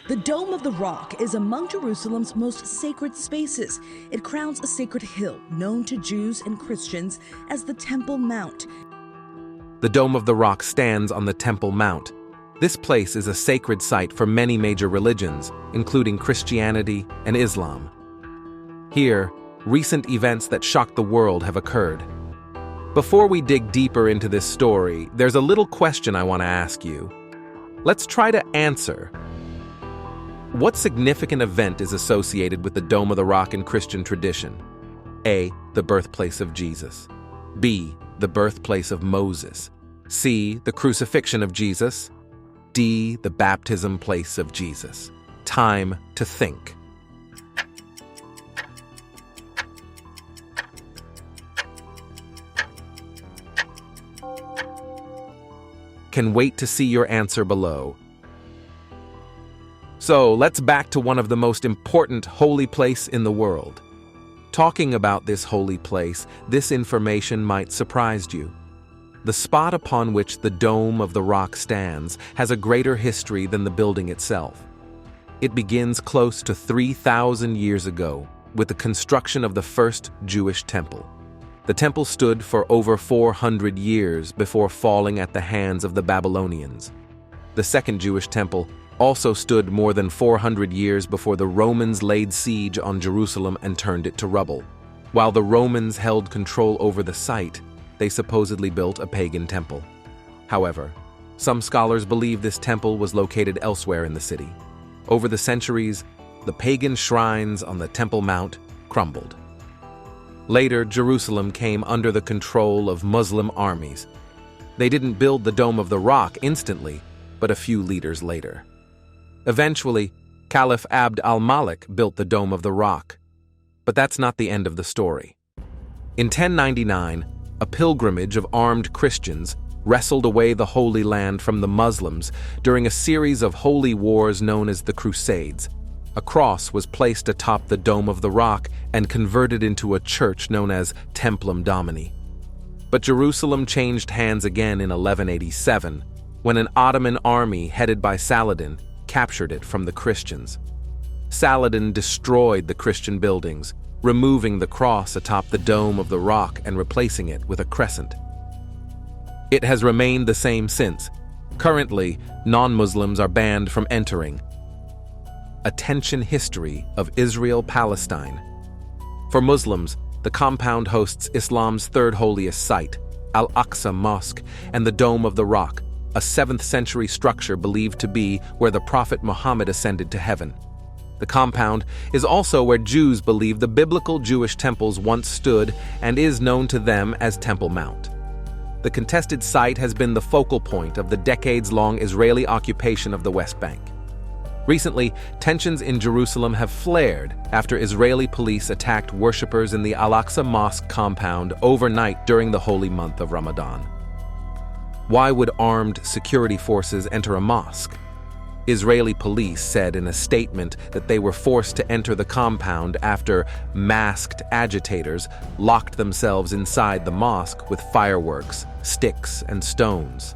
The Dome of the Rock is among Jerusalem's most sacred spaces. It crowns a sacred hill known to Jews and Christians as the Temple Mount. The Dome of the Rock stands on the Temple Mount. This place is a sacred site for many major religions, including Christianity and Islam. Here, recent events that shocked the world have occurred. Before we dig deeper into this story, there's a little question I want to ask you. Let's try to answer. What significant event is associated with the Dome of the Rock in Christian tradition? A. The birthplace of Jesus. B. The birthplace of Moses. C. The crucifixion of Jesus. D. The baptism place of Jesus. Time to think. Can wait to see your answer below. So let's back to one of the most important holy place in the world. Talking about this holy place, this information might surprise you. The spot upon which the Dome of the Rock stands has a greater history than the building itself. It begins close to 3,000 years ago with the construction of the first Jewish temple. The temple stood for over 400 years before falling at the hands of the Babylonians. The second Jewish temple also stood more than 400 years before the Romans laid siege on Jerusalem and turned it to rubble. While the Romans held control over the site, they supposedly built a pagan temple. However, some scholars believe this temple was located elsewhere in the city. Over the centuries, the pagan shrines on the Temple Mount crumbled. Later, Jerusalem came under the control of Muslim armies. They didn't build the Dome of the Rock instantly, but a few leaders later. Eventually, Caliph Abd al-Malik built the Dome of the Rock. But that's not the end of the story. In 1099, a pilgrimage of armed Christians wrestled away the Holy Land from the Muslims during a series of holy wars known as the Crusades. A cross was placed atop the Dome of the Rock and converted into a church known as Templum Domini. But Jerusalem changed hands again in 1187, when an Ottoman army headed by Saladin captured it from the Christians. Saladin destroyed the Christian buildings, removing the cross atop the Dome of the Rock and replacing it with a crescent. It has remained the same since. Currently, non-Muslims are banned from entering. Attention history of Israel-Palestine. For Muslims, the compound hosts Islam's third holiest site, Aqsa Mosque, and the Dome of the Rock, a 7th century structure believed to be where the Prophet Muhammad ascended to heaven. The compound is also where Jews believe the biblical Jewish temples once stood and is known to them as Temple Mount. The contested site has been the focal point of the decades-long Israeli occupation of the West Bank. Recently, tensions in Jerusalem have flared after Israeli police attacked worshippers in the Aqsa Mosque compound overnight during the holy month of Ramadan. Why would armed security forces enter a mosque? Israeli police said in a statement that they were forced to enter the compound after masked agitators locked themselves inside the mosque with fireworks, sticks, and stones.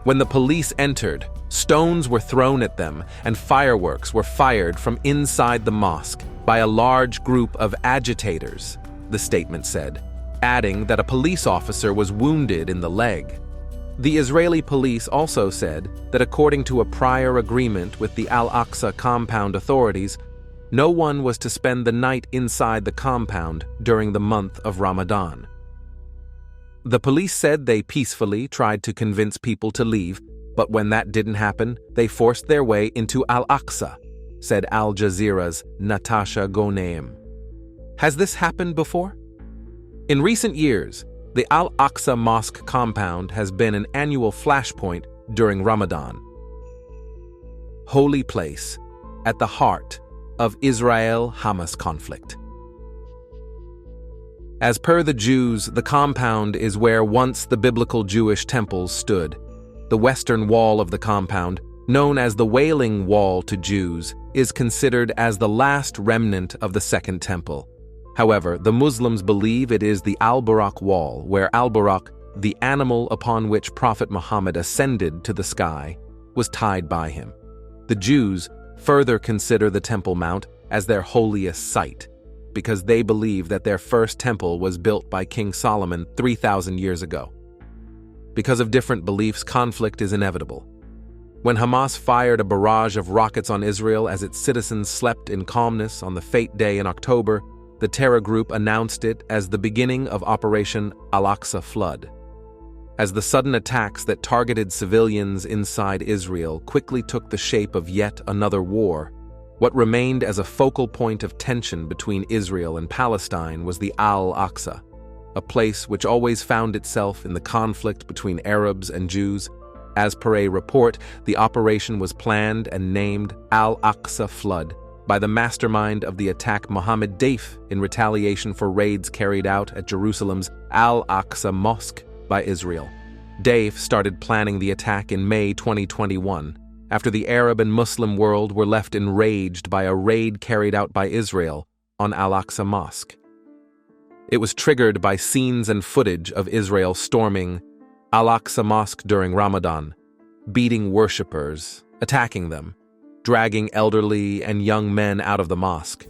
When the police entered, stones were thrown at them and fireworks were fired from inside the mosque by a large group of agitators, the statement said, adding that a police officer was wounded in the leg. The Israeli police also said that according to a prior agreement with the Al-Aqsa compound authorities, no one was to spend the night inside the compound during the month of Ramadan. The police said they peacefully tried to convince people to leave, but when that didn't happen, they forced their way into Al-Aqsa, said Al Jazeera's Natasha Ghonaim. Has this happened before? In recent years, the Al-Aqsa Mosque compound has been an annual flashpoint during Ramadan. Holy place at the heart of Israel-Hamas conflict. As per the Jews, the compound is where once the biblical Jewish temples stood. The western wall of the compound, known as the Wailing Wall to Jews, is considered as the last remnant of the Second Temple. However, the Muslims believe it is the Al-Buraq Wall, where Al-Buraq, the animal upon which Prophet Muhammad ascended to the sky, was tied by him. The Jews further consider the Temple Mount as their holiest site, because they believe that their first temple was built by King Solomon 3,000 years ago. Because of different beliefs, conflict is inevitable. When Hamas fired a barrage of rockets on Israel as its citizens slept in calmness on the fate day in October, the terror group announced it as the beginning of Operation Al-Aqsa Flood. As the sudden attacks that targeted civilians inside Israel quickly took the shape of yet another war, what remained as a focal point of tension between Israel and Palestine was the Al-Aqsa, a place which always found itself in the conflict between Arabs and Jews. As per a report, the operation was planned and named Al-Aqsa Flood by the mastermind of the attack, Mohammed Didnt, in retaliation for raids carried out at Jerusalem's Aqsa Mosque by Israel. Didnt started planning the attack in May 2021, after the Arab and Muslim world were left enraged by a raid carried out by Israel on Aqsa Mosque. It was triggered by scenes and footage of Israel storming Aqsa Mosque during Ramadan, beating worshippers, attacking them, dragging elderly and young men out of the mosque.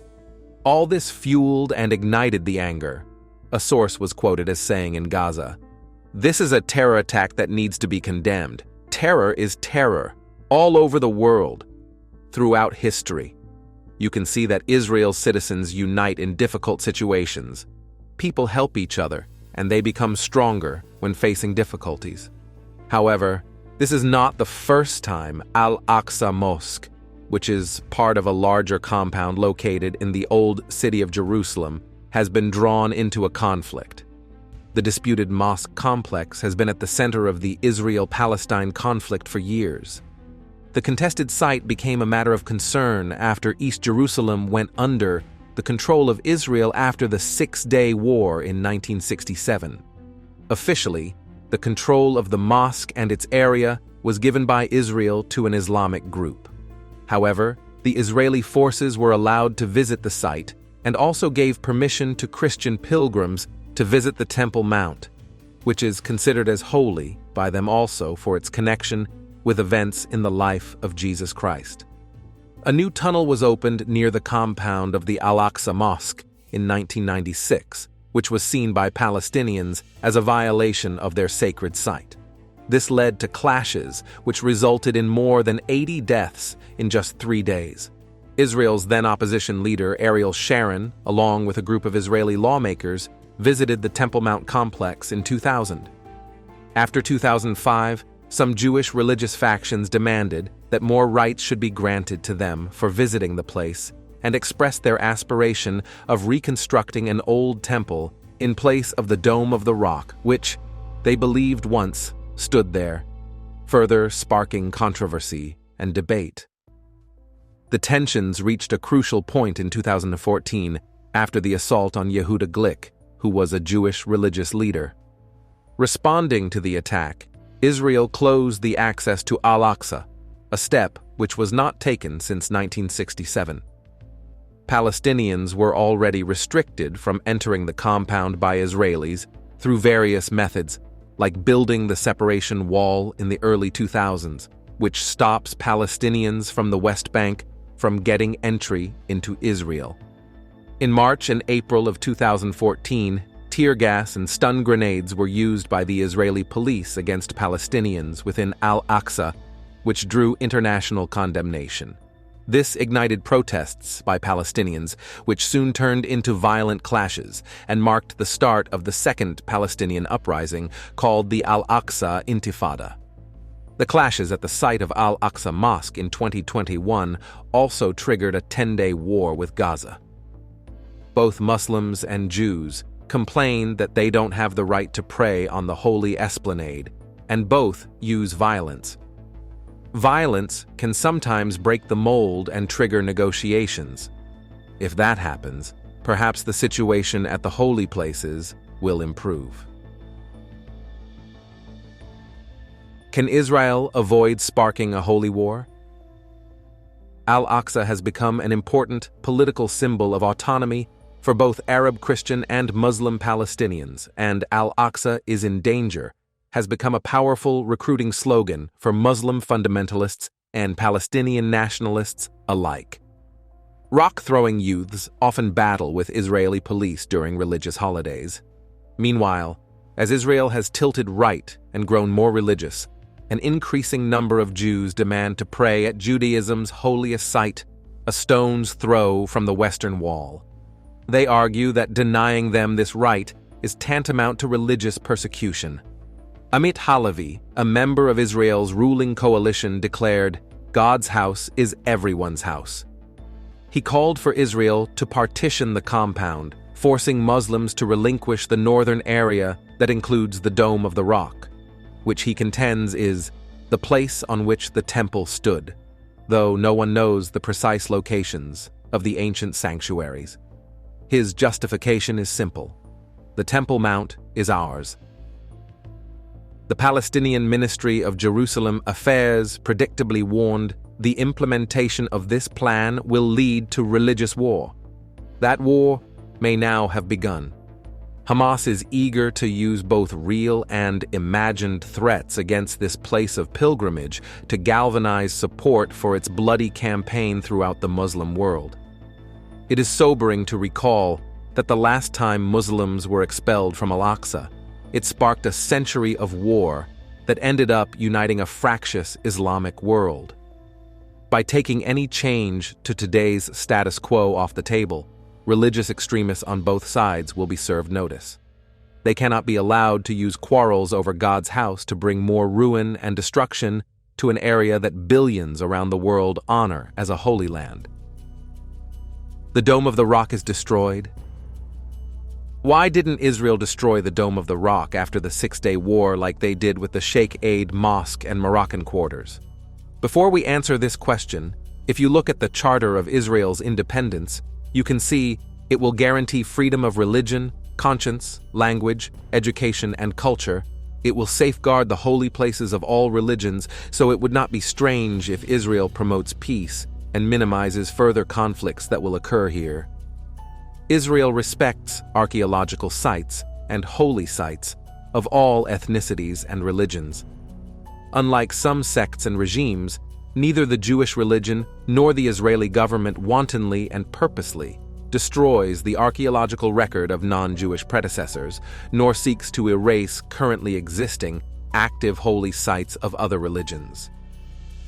All this fueled and ignited the anger. A source was quoted as saying in Gaza, "This is a terror attack that needs to be condemned. Terror is terror, all over the world, throughout history. You can see that Israel's citizens unite in difficult situations. People help each other, and they become stronger when facing difficulties." However, this is not the first time Aqsa Mosque, which is part of a larger compound located in the old city of Jerusalem, has been drawn into a conflict. The disputed mosque complex has been at the center of the Israel-Palestine conflict for years. The contested site became a matter of concern after East Jerusalem went under the control of Israel after the Six-Day War in 1967. Officially, the control of the mosque and its area was given by Israel to an Islamic group. However, the Israeli forces were allowed to visit the site and also gave permission to Christian pilgrims to visit the Temple Mount, which is considered as holy by them also for its connection with events in the life of Jesus Christ. A new tunnel was opened near the compound of the Aqsa Mosque in 1996, which was seen by Palestinians as a violation of their sacred site. This led to clashes, which resulted in more than 80 deaths in just 3 days. Israel's then opposition leader, Ariel Sharon, along with a group of Israeli lawmakers, visited the Temple Mount complex in 2000. After 2005, some Jewish religious factions demanded that more rights should be granted to them for visiting the place and expressed their aspiration of reconstructing an old temple in place of the Dome of the Rock, which they believed once stood there, further sparking controversy and debate. The tensions reached a crucial point in 2014 after the assault on Yehuda Glick, who was a Jewish religious leader. Responding to the attack, Israel closed the access to Al-Aqsa, a step which was not taken since 1967. Palestinians were already restricted from entering the compound by Israelis through various methods, like building the separation wall in the early 2000s, which stops Palestinians from the West Bank from getting entry into Israel. In March and April of 2014, tear gas and stun grenades were used by the Israeli police against Palestinians within Al-Aqsa, which drew international condemnation. This ignited protests by Palestinians, which soon turned into violent clashes and marked the start of the second Palestinian uprising called the Al-Aqsa Intifada. The clashes at the site of Al-Aqsa Mosque in 2021 also triggered a 10-day war with Gaza. Both Muslims and Jews complain that they don't have the right to pray on the holy esplanade, and both use violence. Violence can sometimes break the mold and trigger negotiations. If that happens, perhaps the situation at the holy places will improve. Can Israel avoid sparking a holy war? Al-Aqsa has become an important political symbol of autonomy for both Arab Christian and Muslim Palestinians, and Al-Aqsa is in danger has become a powerful recruiting slogan for Muslim fundamentalists and Palestinian nationalists alike. Rock-throwing youths often battle with Israeli police during religious holidays. Meanwhile, as Israel has tilted right and grown more religious, an increasing number of Jews demand to pray at Judaism's holiest site, a stone's throw from the Western Wall. They argue that denying them this right is tantamount to religious persecution. Amit Halevi, a member of Israel's ruling coalition, declared, "God's house is everyone's house." He called for Israel to partition the compound, forcing Muslims to relinquish the northern area that includes the Dome of the Rock, which he contends is the place on which the temple stood, though no one knows the precise locations of the ancient sanctuaries. His justification is simple: the Temple Mount is ours. The Palestinian Ministry of Jerusalem Affairs predictably warned the implementation of this plan will lead to religious war. That war may now have begun. Hamas is eager to use both real and imagined threats against this place of pilgrimage to galvanize support for its bloody campaign throughout the Muslim world. It is sobering to recall that the last time Muslims were expelled from Al-Aqsa, it sparked a century of war that ended up uniting a fractious Islamic world. By taking any change to today's status quo off the table, religious extremists on both sides will be served notice. They cannot be allowed to use quarrels over God's house to bring more ruin and destruction to an area that billions around the world honor as a holy land. The Dome of the Rock is destroyed. Why didn't Israel destroy the Dome of the Rock after the Six-Day War like they did with the Sheikh Mosque and Moroccan quarters? Before we answer this question, if you look at the Charter of Israel's independence, you can see it will guarantee freedom of religion, conscience, language, education, and culture. It will safeguard the holy places of all religions, so it would not be strange if Israel promotes peace and minimizes further conflicts that will occur here. Israel respects archaeological sites and holy sites of all ethnicities and religions. Unlike some sects and regimes, neither the Jewish religion nor the Israeli government wantonly and purposely destroys the archaeological record of non-Jewish predecessors, nor seeks to erase currently existing, active holy sites of other religions.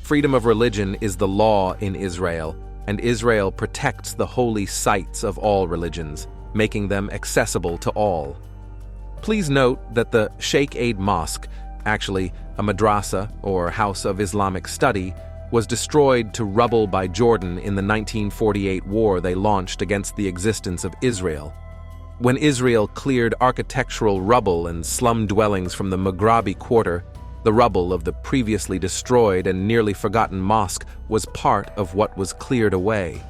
Freedom of religion is the law in Israel, and Israel protects the holy sites of all religions, making them accessible to all. Please note that the Sheikh Mosque, actually a madrasa or house of Islamic study, was destroyed to rubble by Jordan in the 1948 war they launched against the existence of Israel. When Israel cleared architectural rubble and slum dwellings from the Mughrabi quarter, the rubble of the previously destroyed and nearly forgotten mosque was part of what was cleared away.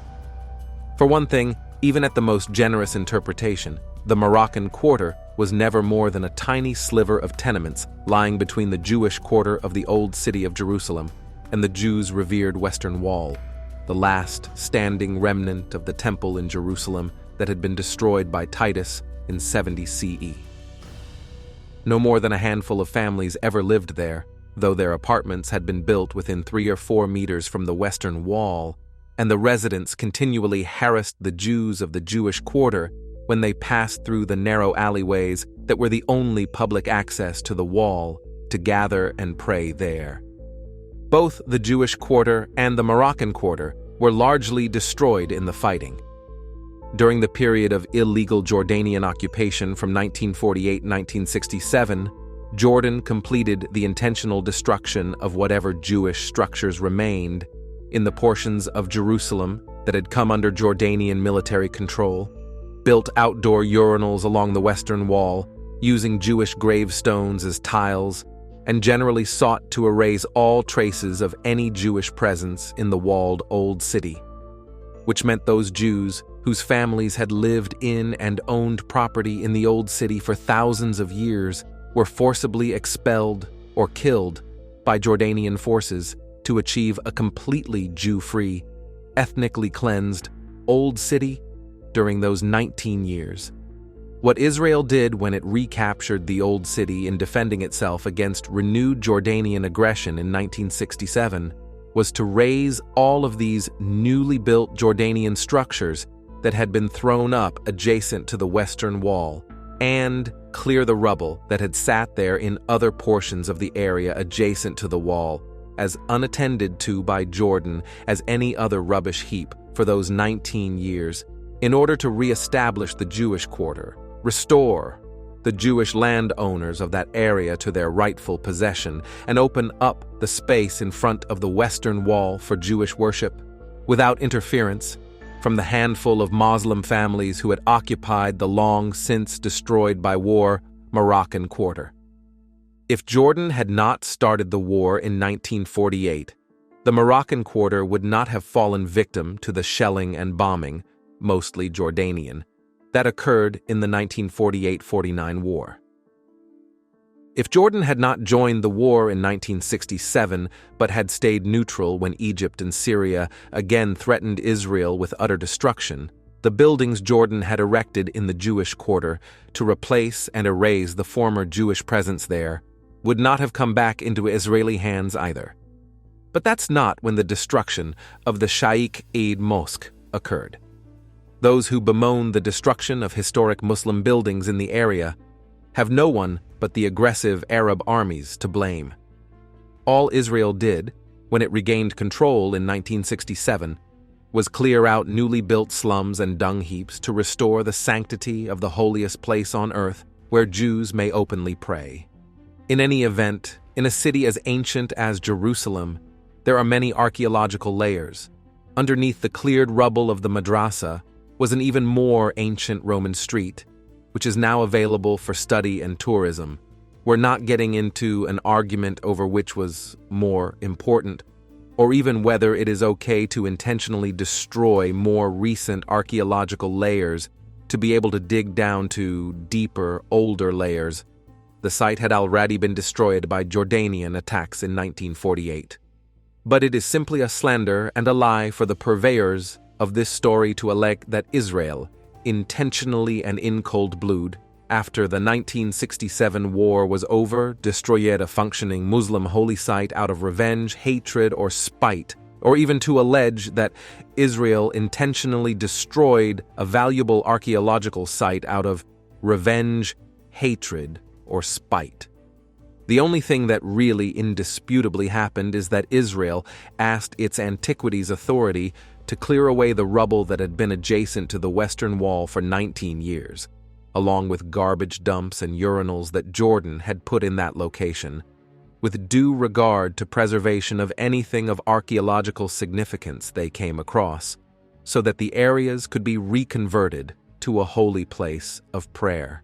For one thing, even at the most generous interpretation, the Moroccan quarter was never more than a tiny sliver of tenements lying between the Jewish quarter of the old city of Jerusalem and the Jews' revered Western Wall, the last standing remnant of the temple in Jerusalem that had been destroyed by Titus in 70 CE. No more than a handful of families ever lived there, though their apartments had been built within 3 or 4 meters from the Western Wall, and the residents continually harassed the Jews of the Jewish quarter when they passed through the narrow alleyways that were the only public access to the wall to gather and pray there. Both the Jewish quarter and the Moroccan quarter were largely destroyed in the fighting. During the period of illegal Jordanian occupation from 1948-1967, Jordan completed the intentional destruction of whatever Jewish structures remained in the portions of Jerusalem that had come under Jordanian military control, built outdoor urinals along the Western Wall, using Jewish gravestones as tiles, and generally sought to erase all traces of any Jewish presence in the walled Old City, which meant those Jews whose families had lived in and owned property in the Old City for thousands of years were forcibly expelled or killed by Jordanian forces to achieve a completely Jew-free, ethnically cleansed Old City during those 19 years. What Israel did when it recaptured the Old City in defending itself against renewed Jordanian aggression in 1967 was to raise all of these newly built Jordanian structures that had been thrown up adjacent to the Western Wall and clear the rubble that had sat there in other portions of the area adjacent to the wall, as unattended to by Jordan as any other rubbish heap for those 19 years, in order to reestablish the Jewish quarter, restore the Jewish landowners of that area to their rightful possession, and open up the space in front of the Western Wall for Jewish worship, without interference from the handful of Muslim families who had occupied the long since destroyed by war Moroccan quarter. If Jordan had not started the war in 1948, the Moroccan quarter would not have fallen victim to the shelling and bombing, mostly Jordanian, that occurred in the 1948-49 war. If Jordan had not joined the war in 1967 but had stayed neutral when Egypt and Syria again threatened Israel with utter destruction, the buildings Jordan had erected in the Jewish quarter to replace and erase the former Jewish presence there would not have come back into Israeli hands either. But that's not when the destruction of the Aqsa Mosque occurred. Those who bemoan the destruction of historic Muslim buildings in the area have no one but the aggressive Arab armies to blame. All Israel did, when it regained control in 1967, was clear out newly built slums and dung heaps to restore the sanctity of the holiest place on earth where Jews may openly pray. In any event, in a city as ancient as Jerusalem, there are many archaeological layers. Underneath the cleared rubble of the madrasa was an even more ancient Roman street, which is now available for study and tourism. We're not getting into an argument over which was more important, or even whether it is okay to intentionally destroy more recent archaeological layers to be able to dig down to deeper, older layers. The site had already been destroyed by Jordanian attacks in 1948. But it is simply a slander and a lie for the purveyors of this story to allege that Israel, intentionally and in cold blood, after the 1967 war was over, destroyed a functioning Muslim holy site out of revenge, hatred, or spite, or even to allege that Israel intentionally destroyed a valuable archaeological site out of revenge, hatred, or spite. The only thing that really indisputably happened is that Israel asked its Antiquities Authority to clear away the rubble that had been adjacent to the Western Wall for 19 years, along with garbage dumps and urinals that Jordan had put in that location, with due regard to preservation of anything of archaeological significance they came across, so that the areas could be reconverted to a holy place of prayer.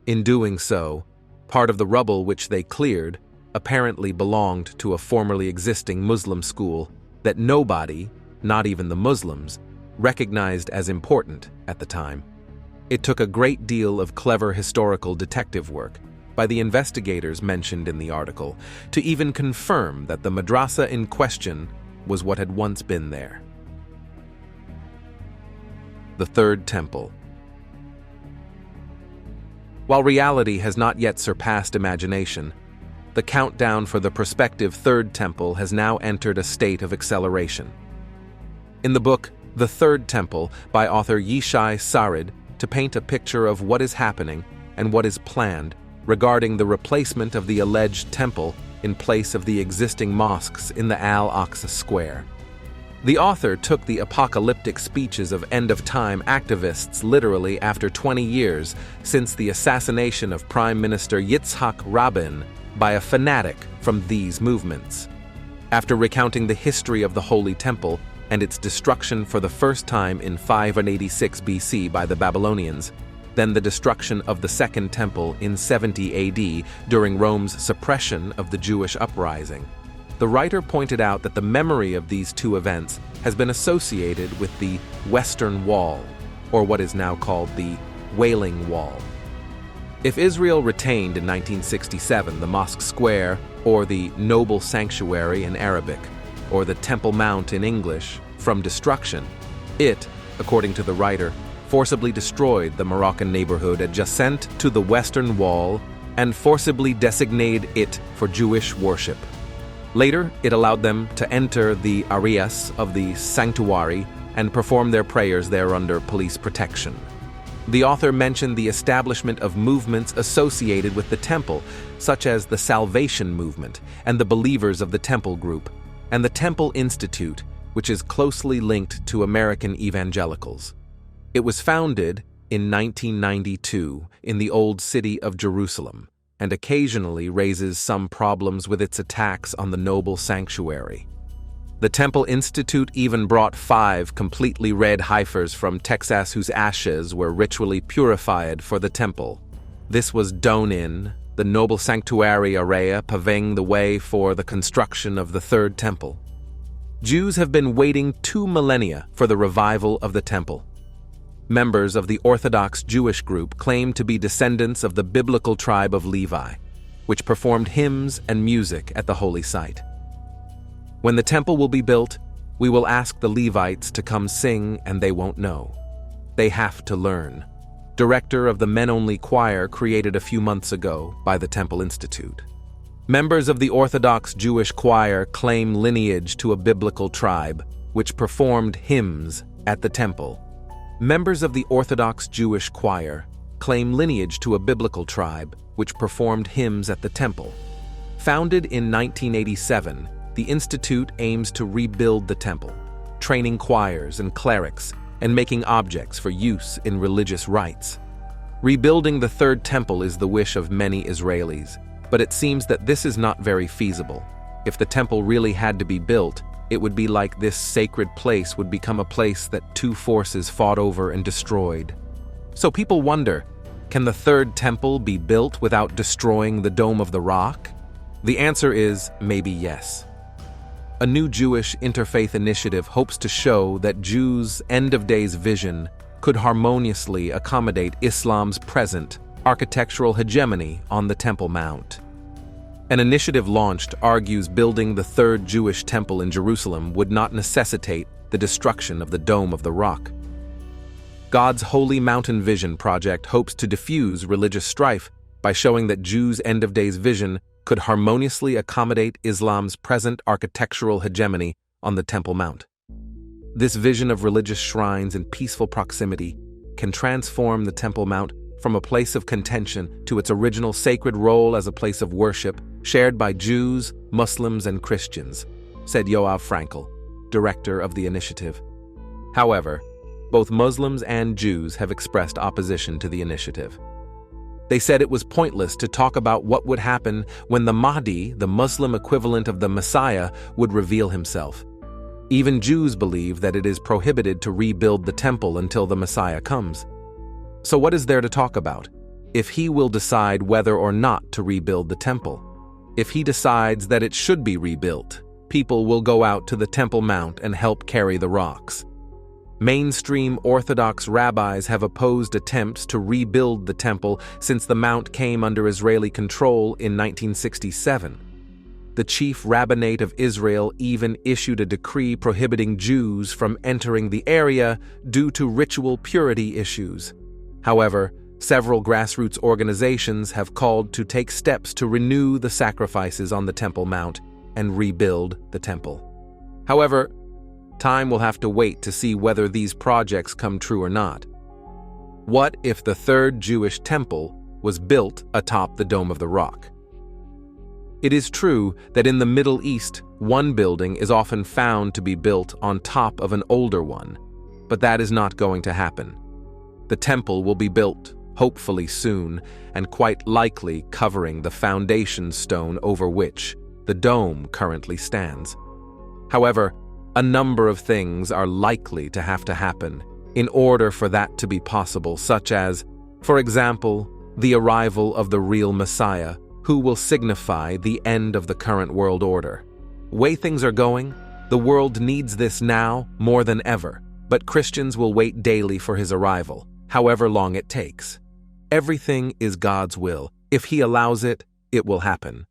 In doing so, part of the rubble which they cleared apparently belonged to a formerly existing Muslim school that nobody, not even the Muslims, recognized as important at the time. It took a great deal of clever historical detective work by the investigators mentioned in the article to even confirm that the madrasa in question was what had once been there. The Third Temple. While reality has not yet surpassed imagination, the countdown for the prospective Third Temple has now entered a state of acceleration. In the book The Third Temple by author Yishai Sarid, to paint a picture of what is happening and what is planned regarding the replacement of the alleged temple in place of the existing mosques in the Al-Aqsa Square. The author took the apocalyptic speeches of end-of-time activists literally after 20 years since the assassination of Prime Minister Yitzhak Rabin by a fanatic from these movements. After recounting the history of the Holy Temple and its destruction for the first time in 586 BC by the Babylonians, then the destruction of the Second Temple in 70 AD during Rome's suppression of the Jewish uprising, the writer pointed out that the memory of these two events has been associated with the Western Wall, or what is now called the Wailing Wall. If Israel retained in 1967 the Mosque Square, or the Noble Sanctuary in Arabic, or the Temple Mount in English, from destruction, it, according to the writer, forcibly destroyed the Moroccan neighborhood adjacent to the Western Wall and forcibly designated it for Jewish worship. Later, it allowed them to enter the areas of the sanctuary and perform their prayers there under police protection. The author mentioned the establishment of movements associated with the temple, such as the Salvation Movement and the Believers of the Temple Group, and the Temple Institute, which is closely linked to American evangelicals. It was founded in 1992 in the Old City of Jerusalem, and occasionally raises some problems with its attacks on the noble sanctuary. The Temple Institute even brought 5 completely red heifers from Texas whose ashes were ritually purified for the temple. This was done in the noble sanctuary area, paving the way for the construction of the third temple. Jews have been waiting 2 millennia for the revival of the temple. Members of the Orthodox Jewish group claim to be descendants of the biblical tribe of Levi, which performed hymns and music at the holy site. When the temple will be built, we will ask the Levites to come sing and they won't know. They have to learn. Director of the men-only choir created a few months ago by the Temple Institute. Members of the Orthodox Jewish choir claim lineage to a biblical tribe, which performed hymns at the temple. Members of the Orthodox Jewish choir claim lineage to a biblical tribe, which performed hymns at the temple. Founded in 1987, the Institute aims to rebuild the temple, training choirs and clerics, and making objects for use in religious rites. Rebuilding the third temple is the wish of many Israelis, but it seems that this is not very feasible. If the temple really had to be built, it would be like this sacred place would become a place that 2 forces fought over and destroyed. So people wonder, can the third temple be built without destroying the Dome of the Rock? The answer is maybe yes. A new Jewish interfaith initiative hopes to show that Jews' end-of-days vision could harmoniously accommodate Islam's present architectural hegemony on the Temple Mount. An initiative launched argues building the third Jewish temple in Jerusalem would not necessitate the destruction of the Dome of the Rock. God's Holy Mountain Vision project hopes to diffuse religious strife by showing that Jews' end-of-days vision could harmoniously accommodate Islam's present architectural hegemony on the Temple Mount. This vision of religious shrines in peaceful proximity can transform the Temple Mount from a place of contention to its original sacred role as a place of worship shared by Jews, Muslims, and Christians, said Yoav Frankel, director of the initiative. However, both Muslims and Jews have expressed opposition to the initiative. They said it was pointless to talk about what would happen when the Mahdi, the Muslim equivalent of the Messiah, would reveal himself. Even Jews believe that it is prohibited to rebuild the temple until the Messiah comes. So what is there to talk about? If he will decide whether or not to rebuild the temple. If he decides that it should be rebuilt, people will go out to the Temple Mount and help carry the rocks. Mainstream Orthodox rabbis have opposed attempts to rebuild the temple since the mount came under Israeli control in 1967. The chief rabbinate of Israel even issued a decree prohibiting Jews from entering the area due to ritual purity issues. However, several grassroots organizations have called to take steps to renew the sacrifices on the Temple Mount and rebuild the temple. However, time will have to wait to see whether these projects come true or not. What if the third Jewish temple was built atop the Dome of the Rock? It is true that in the Middle East, one building is often found to be built on top of an older one, but that is not going to happen. The temple will be built, hopefully soon, and quite likely covering the foundation stone over which the dome currently stands. However, a number of things are likely to have to happen in order for that to be possible, such as, for example, the arrival of the real Messiah, who will signify the end of the current world order. Way things are going, the world needs this now more than ever, but Christians will wait daily for his arrival, however long it takes. Everything is God's will. If he allows it, it will happen.